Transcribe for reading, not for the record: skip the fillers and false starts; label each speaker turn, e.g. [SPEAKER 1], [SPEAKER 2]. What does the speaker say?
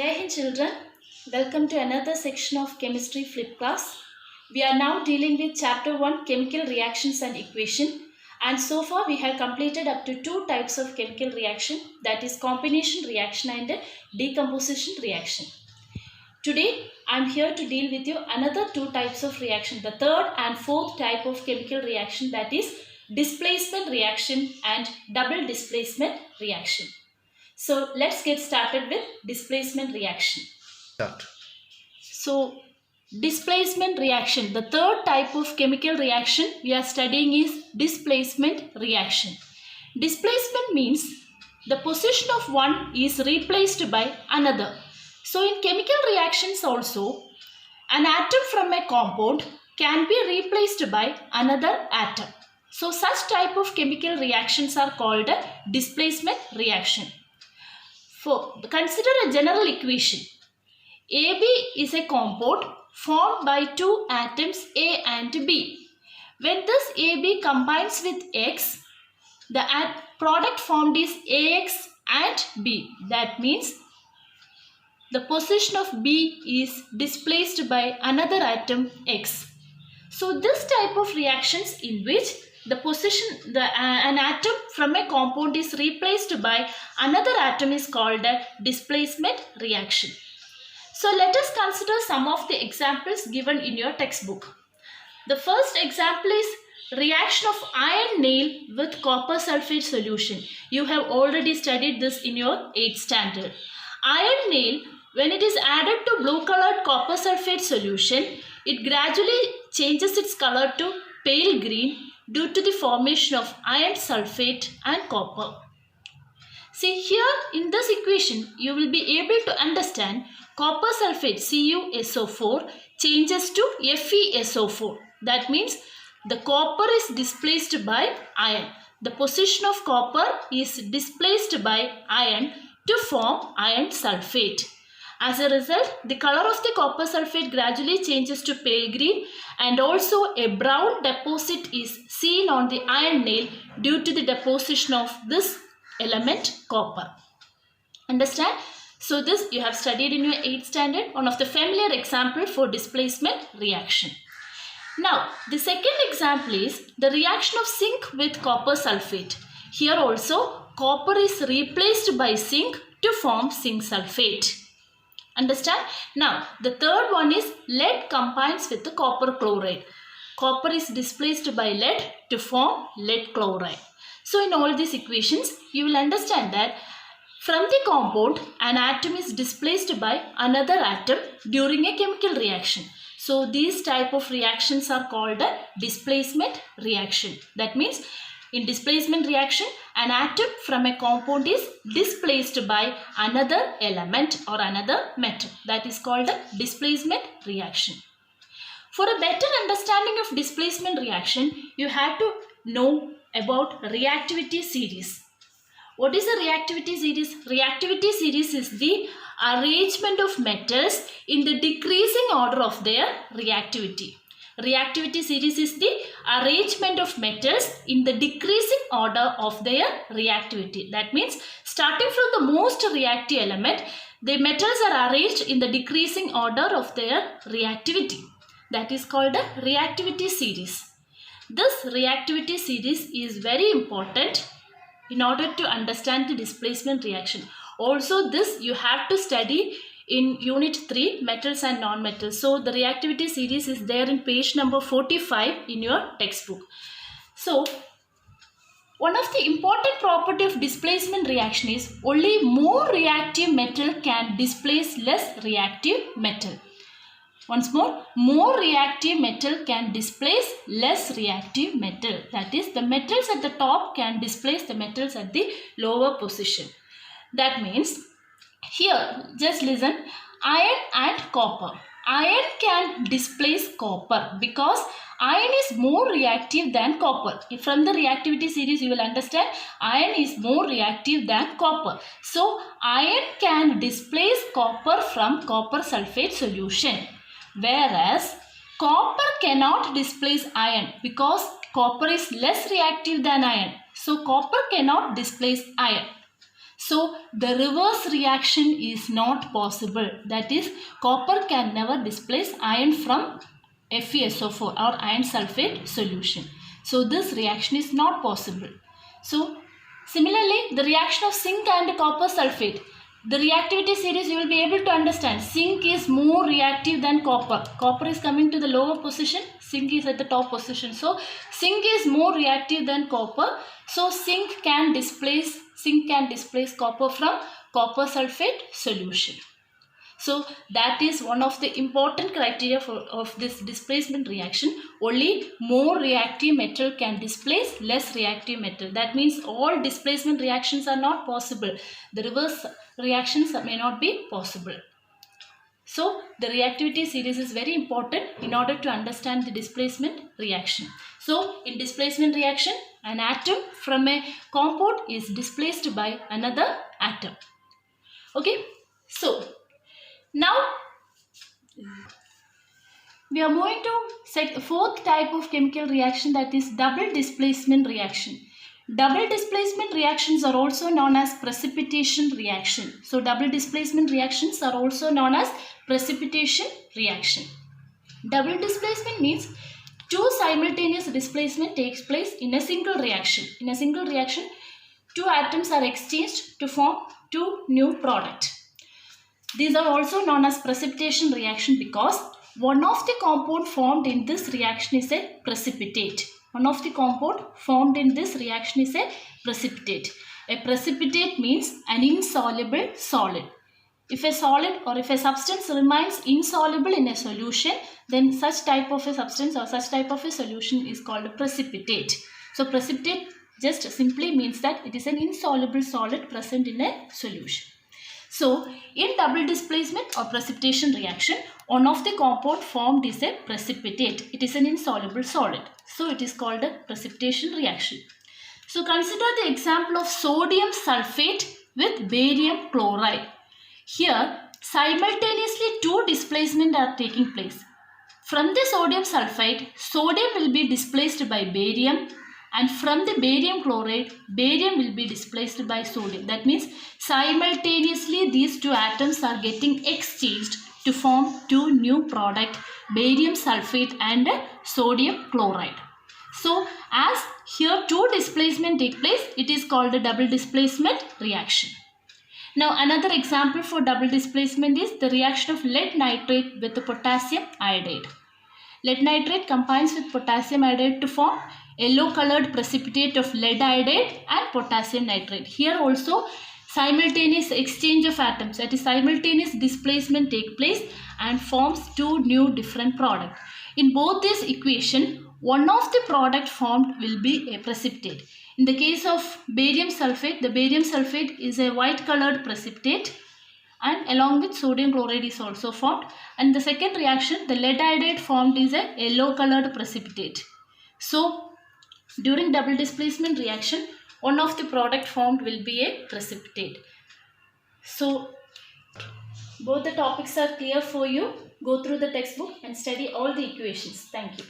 [SPEAKER 1] Hey children, welcome to another section of Chemistry Flip class. We are now dealing with chapter 1 chemical reactions and equation, and so far we have completed up to two types of chemical reaction, that is combination reaction and decomposition reaction. Today I am here to deal with you another two types of reaction, the third and fourth type of chemical reaction, that is displacement reaction and double displacement reaction. So let's get started with displacement reaction.
[SPEAKER 2] Start.
[SPEAKER 1] So displacement reaction, the third type of chemical reaction we are studying is displacement reaction. Displacement means the position of one is replaced by another. So in chemical reactions also, an atom from a compound can be replaced by another atom. So such type of chemical reactions are called a displacement reaction. Consider a general equation. AB is a compound formed by two atoms A and B. When this AB combines with X, the product formed is AX and B. That means the position of B is displaced by another atom X. So this type of reactions in which an atom from a compound is replaced by another atom is called a displacement reaction. So let us consider some of the examples given in your textbook. The first example is reaction of iron nail with copper sulfate solution. You have already studied this in your 8th standard. Iron nail, when it is added to blue colored copper sulfate solution, it gradually changes its color to pale green due to the formation of iron sulfate and copper. See here in this equation, you will be able to understand copper sulfate CuSO4 changes to FeSO4. That means the copper is displaced by iron. The position of copper is displaced by iron to form iron sulfate. As a result, the color of the copper sulfate gradually changes to pale green, and also a brown deposit is seen on the iron nail due to the deposition of this element copper. Understand? So this you have studied in your 8th standard, one of the familiar example for displacement reaction. Now the second example is the reaction of zinc with copper sulfate. Here also copper is replaced by zinc to form zinc sulfate. Understand? Now the third one is lead combines with the copper chloride. Copper is displaced by lead to form lead chloride. So in all these equations you will understand that from the compound an atom is displaced by another atom during a chemical reaction. So these type of reactions are called a displacement reaction. That means in displacement reaction, an atom from a compound is displaced by another element or another metal. That is called a displacement reaction. For a better understanding of displacement reaction, you have to know about reactivity series. What is a reactivity series? Reactivity series is the arrangement of metals in the decreasing order of their reactivity. Reactivity series is the arrangement of metals in the decreasing order of their reactivity. That means starting from the most reactive element, the metals are arranged in the decreasing order of their reactivity. That is called a reactivity series. This reactivity series is very important in order to understand the displacement reaction. Also this you have to study in unit 3, metals and non-metals. So the reactivity series is there in page number 45 in your textbook. So one of the important property of displacement reaction is only more reactive metal can displace less reactive metal. Once more reactive metal can displace less reactive metal. That is, the metals at the top can displace the metals at the lower position. That means, here just listen, iron and copper. Iron can displace copper because iron is more reactive than copper. From the reactivity series you will understand iron is more reactive than copper. So iron can displace copper from copper sulfate solution. Whereas copper cannot displace iron because copper is less reactive than iron. So copper cannot displace iron. So the reverse reaction is not possible. That is, copper can never displace iron from FeSO4 or iron sulfate solution. So this reaction is not possible. So similarly, the reaction of zinc and copper sulfate. The reactivity series you will be able to understand. Zinc is more reactive than copper. Copper is coming to the lower position. Zinc is at the top position. So zinc is more reactive than copper. So zinc can displace copper from copper sulfate solution. So that is one of the important criteria of this displacement reaction. Only more reactive metal can displace less reactive metal. That means all displacement reactions are not possible. The reverse reactions may not be possible. So the reactivity series is very important in order to understand the displacement reaction. So in displacement reaction, an atom from a compound is displaced by another atom. Okay, so now we are moving to fourth type of chemical reaction, that is double displacement reaction. Double displacement reactions are also known as precipitation reaction. So double displacement reactions are also known as precipitation reaction. Double displacement means two simultaneous displacement takes place in a single reaction. In a single reaction, two atoms are exchanged to form two new products. These are also known as precipitation reaction because one of the compound formed in this reaction is a precipitate. One of the compound formed in this reaction is a precipitate. A precipitate means an insoluble solid. If a solid or if a substance remains insoluble in a solution, then such type of a substance or such type of a solution is called a precipitate. So precipitate just simply means that it is an insoluble solid present in a solution. So in double displacement or precipitation reaction, one of the compound formed is a precipitate. It is an insoluble solid. So it is called a precipitation reaction. So consider the example of sodium sulfate with barium chloride. Here simultaneously two displacements are taking place. From the sodium sulfite, sodium will be displaced by barium, and from the barium chloride, barium will be displaced by sodium. That means simultaneously these two atoms are getting exchanged to form two new products, barium sulfate and sodium chloride. So as here two displacement take place, it is called a double displacement reaction. Now another example for double displacement is the reaction of lead nitrate with the potassium iodide. Lead nitrate combines with potassium iodide to form yellow colored precipitate of lead iodide and potassium nitrate. Here also simultaneous exchange of atoms, that is simultaneous displacement take place and forms two new different products. In both this equation, one of the product formed will be a precipitate. In the case of barium sulfate, the barium sulfate is a white colored precipitate, and along with sodium chloride is also formed. And the second reaction, the lead iodide formed is a yellow colored precipitate. So during double displacement reaction, one of the product formed will be a precipitate. So both the topics are clear for you. Go through the textbook and study all the equations. Thank you.